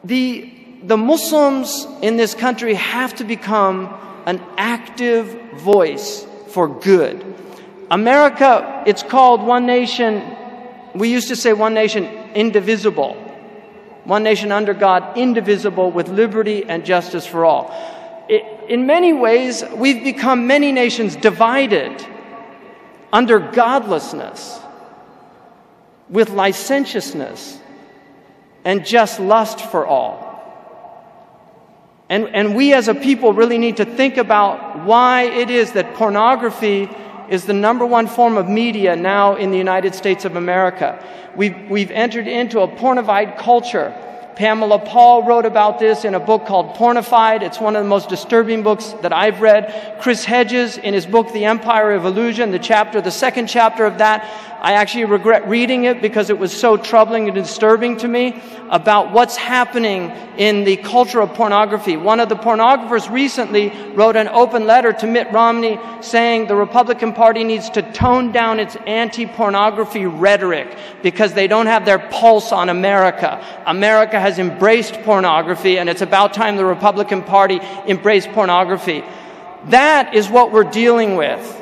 the Muslims in this country have to become an active voice for good. America, it's called one nation. We used to say one nation indivisible. One nation under God, indivisible, with liberty and justice for all. In many ways, we've become many nations divided under godlessness, with licentiousness, and just lust for all. And we as a people really need to think about why it is that pornography is the #1 form of media now in the United States of America. We've entered into a pornified culture. Pamela Paul wrote about this in a book called Pornified. It's one of the most disturbing books that I've read. Chris Hedges, in his book, The Empire of Illusion, the second chapter of that, I actually regret reading it because it was so troubling and disturbing to me about what's happening in the culture of pornography. One of the pornographers recently wrote an open letter to Mitt Romney saying the Republican Party needs to tone down its anti-pornography rhetoric because they don't have their pulse on America. America has embraced pornography, and it's about time the Republican Party embraced pornography. That is what we're dealing with.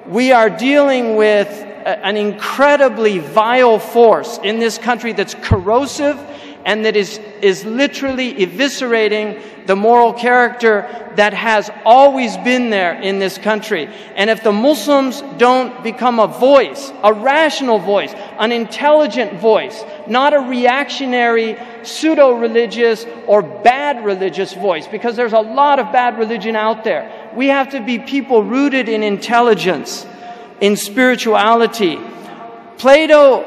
We are dealing with an incredibly vile force in this country that's corrosive and that is literally eviscerating the moral character that has always been there in this country. And if the Muslims don't become a voice, a rational voice, an intelligent voice, not a reactionary, pseudo-religious or bad religious voice, because there's a lot of bad religion out there. We have to be people rooted in intelligence, in spirituality. Plato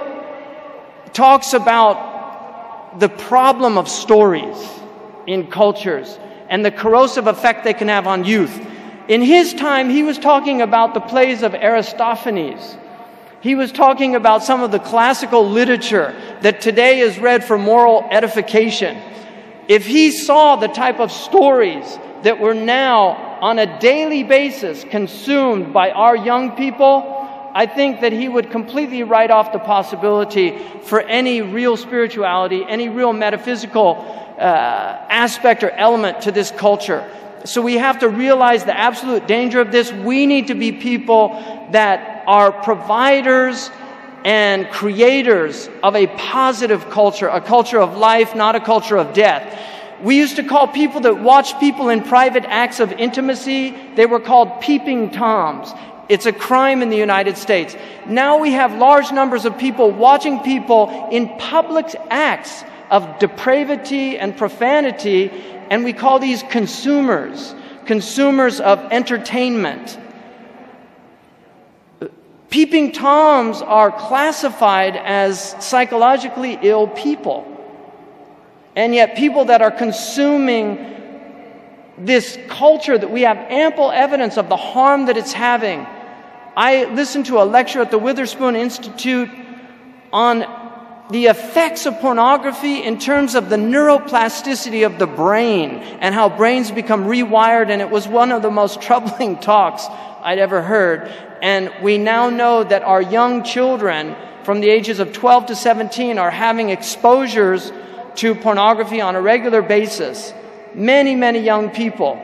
talks about the problem of stories in cultures and the corrosive effect they can have on youth. In his time, he was talking about the plays of Aristophanes. He was talking about some of the classical literature that today is read for moral edification. If he saw the type of stories that were now on a daily basis consumed by our young people, I think that he would completely write off the possibility for any real spirituality, any real metaphysical aspect or element to this culture. So we have to realize the absolute danger of this. We need to be people that are providers and creators of a positive culture, a culture of life, not a culture of death. We used to call people that watch people in private acts of intimacy, they were called peeping toms. It's a crime in the United States. Now we have large numbers of people watching people in public acts of depravity and profanity, and we call these consumers of entertainment. Peeping toms are classified as psychologically ill people. And yet people that are consuming this culture that we have ample evidence of the harm that it's having. I listened to a lecture at the Witherspoon Institute on the effects of pornography in terms of the neuroplasticity of the brain and how brains become rewired, and it was one of the most troubling talks I'd ever heard. And we now know that our young children from the ages of 12 to 17 are having exposures to pornography on a regular basis. Many, many young people.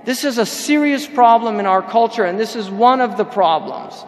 This is a serious problem in our culture, and this is one of the problems.